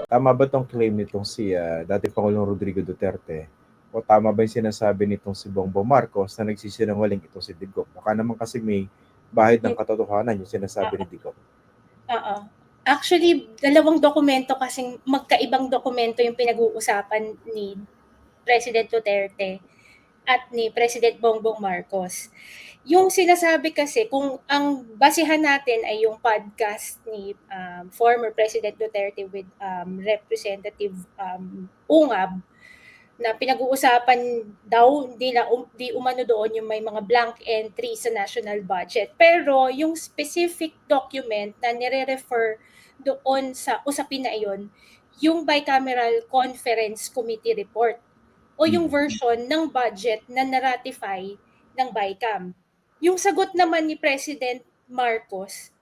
Tama ba 'tong claim nitong si, dating Pangulong Rodrigo Duterte o tama ba yung sinasabi nitong si Bongbong Marcos na nagsisinungaling itong si Digong? Baka naman kasi may bahid ng Hmm, katotohanan yung sinasabi oo, ni Digong. oo. Actually, dalawang dokumento kasing magkaibang dokumento yung pinag-uusapan ni President Duterte at ni President Bongbong Marcos. Yung sinasabi kasi kung ang basehan natin ay yung podcast ni former President Duterte with Representative Ungab, na pinag-uusapan daw di umano doon yung may mga blank entry sa national budget. Pero yung specific document na nire-refer doon sa usapin na iyon, yung Bicameral Conference Committee report o yung Mm. version ng budget na na-ratify ng BICAM. Yung sagot naman ni President Marcos,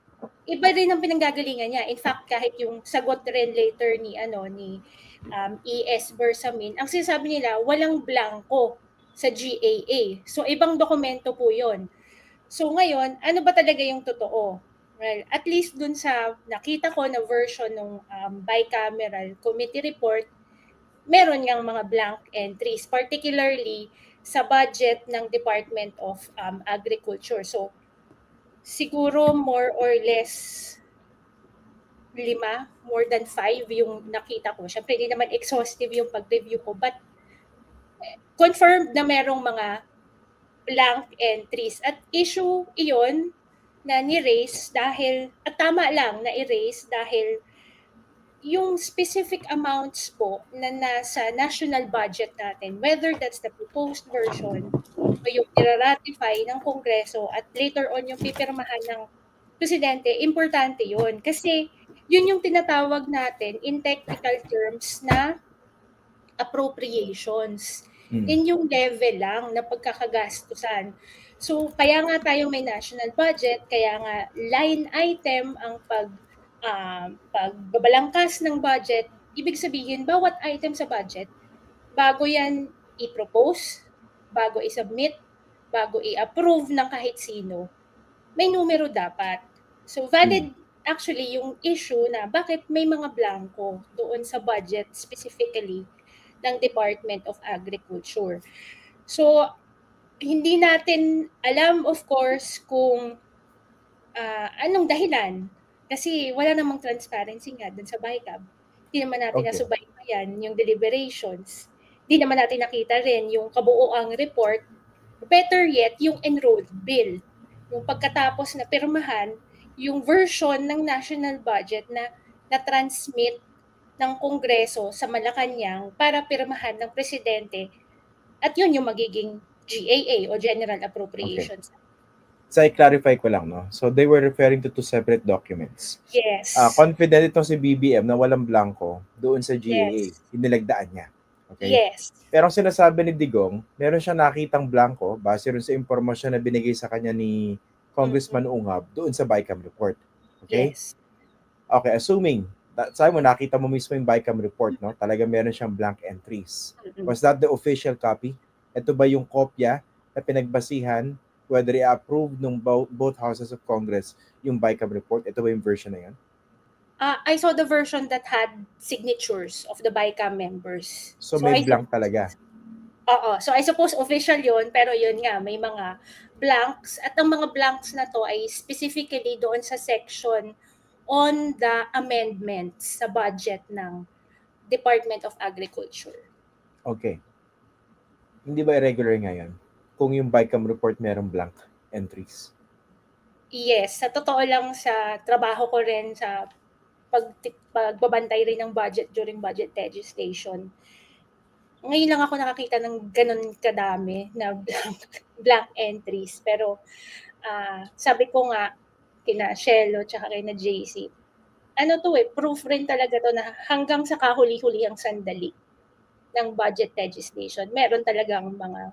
iba rin ang pinanggagalingan niya. In fact, kahit yung sagot rin later ni ES Bersamin, ang sinasabi nila, walang blanco sa GAA. So, ibang dokumento po yon. So, ngayon, ano ba talaga yung totoo? Well, at least dun sa nakita ko na version ng bicameral committee report, meron ngang mga blank entries, particularly sa budget ng Department of Agriculture. So, siguro more or less 5, more than 5 yung nakita ko. Siyempre, hindi naman exhaustive yung pag-review ko, but confirmed na merong mga blank entries. At issue iyon na ni-raise dahil, at tama lang na i-raise dahil yung specific amounts po na nasa national budget natin, whether that's the proposed version o yung nira-ratify ng Kongreso at later on yung pipirmahan ng Presidente, importante yun. Kasi yun yung tinatawag natin in technical terms na appropriations. Mm. Yun yung level lang na pagkakagastusan. So, kaya nga tayong may national budget, kaya nga line item ang pagbabalangkas ng budget. Ibig sabihin, bawat item sa budget, bago yan i-propose, bago i-submit, bago i-approve ng kahit sino, may numero dapat. So, Mm. valid actually yung issue na bakit may mga blanco doon sa budget specifically ng Department of Agriculture. So, hindi natin alam of course kung anong dahilan. Kasi wala namang transparency nga dun sa BICAM. Hindi naman natin Okay. nasubaybayan yung deliberations. Hindi naman natin nakita rin yung kabuoang report. Better yet, yung enrolled bill. Yung pagkatapos na pirmahan, yung version ng national budget na na-transmit ng Kongreso sa Malacanang para pirmahan ng Presidente at yun yung magiging GAA o General Okay. Appropriations. So, i-clarify ko lang, no? So, they were referring to two separate documents. Yes. Confident itong si BBM na walang blanco doon sa GAA. Yes. Inilagdaan niya. Okay? Yes. Pero ang sinasabi ni Digong, meron siya nakitang blanco base rin sa impormasyon na binigay sa kanya ni Congressman Mm-mm. Ungab doon sa BICAM report. Okay? Yes. Okay, assuming, sabi mo, nakita mo mismo yung BICAM report, no? Talaga meron siyang blank entries. Mm-mm. Was that the official copy? Ito ba yung kopya na pinagbasihan whether i-approve ng both houses of Congress yung BICAM report? Ito ba yung version na yan? I saw the version that had signatures of the BICAM members. So may blank talaga. Oo. So I suppose official yun, pero yun nga, may mga blanks. At ang mga blanks na to ay specifically doon sa section on the amendments sa budget ng Department of Agriculture. Okay. Hindi ba irregular ngayon kung yung BICAM report merong blank entries? Yes, sa totoo lang sa trabaho ko rin sa pagbabantay rin ng budget during budget legislation. Ngayon lang ako nakakita ng ganun kadami na blank entries. Pero sabi ko nga kina Shelo tsaka kay na JC, ano to proof rin talaga to na hanggang sa kahuli-hulihang sandali ng budget legislation, meron talagang mga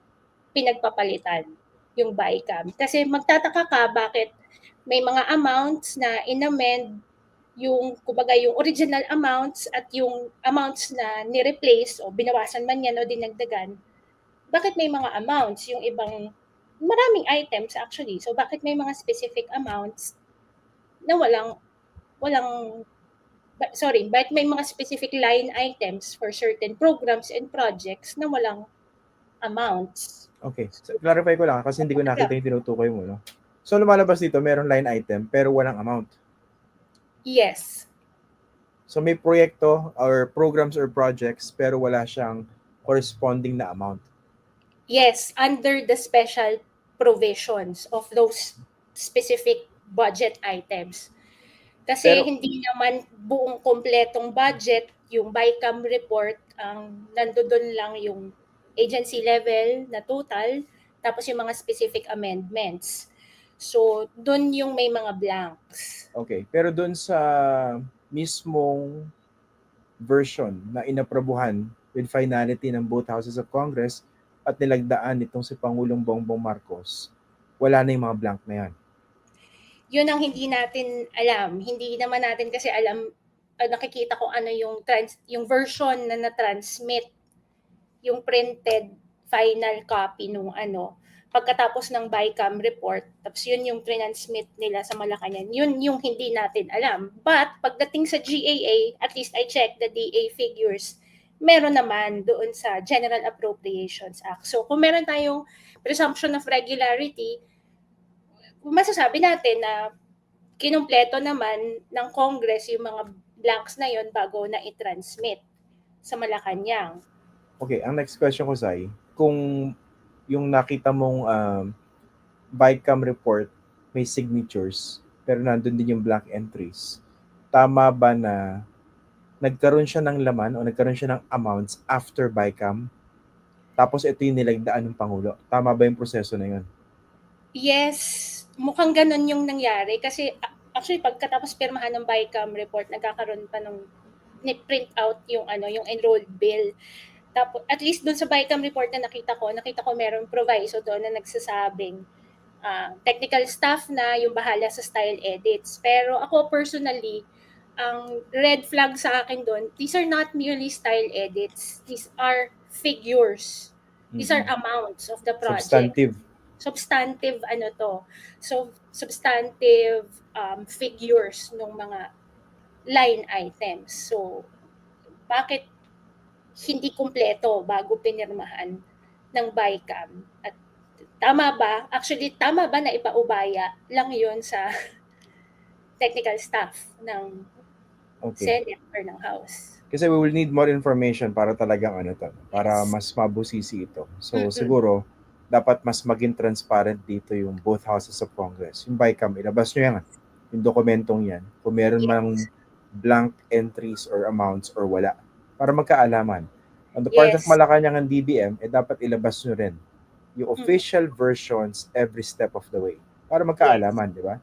pinagpapalitan yung BICAM. Kasi magtataka ka bakit may mga amounts na inamend yung kumbaga yung original amounts at yung amounts na ni-replace o binawasan man yan o dinagdagan, bakit may mga amounts yung ibang maraming items actually. So bakit may mga specific amounts na walang but may mga specific line items for certain programs and projects na walang amounts. Okay. So, clarify ko lang kasi hindi ko nakita yung tinutukoy mo, no? So, lumalabas dito, merong line item pero walang amount. Yes. So, may proyekto or programs or projects pero wala siyang corresponding na amount. Yes, under the special provisions of those specific budget items. Kasi Pero- hindi naman buong kompletong budget, yung BICAM report, ang nandoon lang yung agency level na total, tapos yung mga specific amendments. So, doon yung may mga blanks. Okay. Pero doon sa mismong version na inaprobuhan with finality ng both houses of Congress at nilagdaan nitong si Pangulong Bongbong Marcos, wala na yung mga blank na yan. Yun ang hindi natin alam. Hindi naman natin kasi alam, nakikita ko ano yung version na na-transmit, yung printed final copy nung pagkatapos ng BICAM report, tapos yun yung transmit nila sa Malacanang. Yun yung hindi natin alam. But pagdating sa GAA, at least I checked the DA figures, meron naman doon sa General Appropriations Act. So kung meron tayong presumption of regularity, masasabi natin na kinumpleto naman ng Congress yung mga blanks na yon bago na i-transmit sa Malacanang. Okay, ang next question ko, Zai, kung yung nakita mong BICAM report may signatures pero nandun din yung blank entries, tama ba na nagkaroon siya ng laman o nagkaroon siya ng amounts after BICAM tapos ito yung nilagdaan ng Pangulo? Tama ba yung proseso na yun? Yes, mukhang ganun yung nangyari kasi actually pagkatapos pirmahan ng BICAM report, nagkakaroon pa nung ni-print out yung yung enrolled bill. Tapos at least doon sa BICAM report na nakita ko merong proviso doon na nagsasabing technical staff na yung bahala sa style edits. Pero ako personally, ang red flag sa akin doon, these are not merely style edits. These are figures. These are amounts of the project. Substantive So substantive figures ng mga line items. So bakit hindi kumpleto bago pinirmahan ng BICAM? At tama ba na ipaubaya lang yun sa technical staff ng Senate or ng House? Kasi we will need more information para talagang para mas mabusisi ito. So siguro dapat mas maging transparent dito yung both houses of Congress. Yung BICAM, ilabas nyo yan, yung dokumentong yan, kung meron mang blank entries or amounts or wala, para magkaalaman. On the part of Malacanang and DBM, dapat ilabas nyo rin yung official versions every step of the way, para magkaalaman, di ba?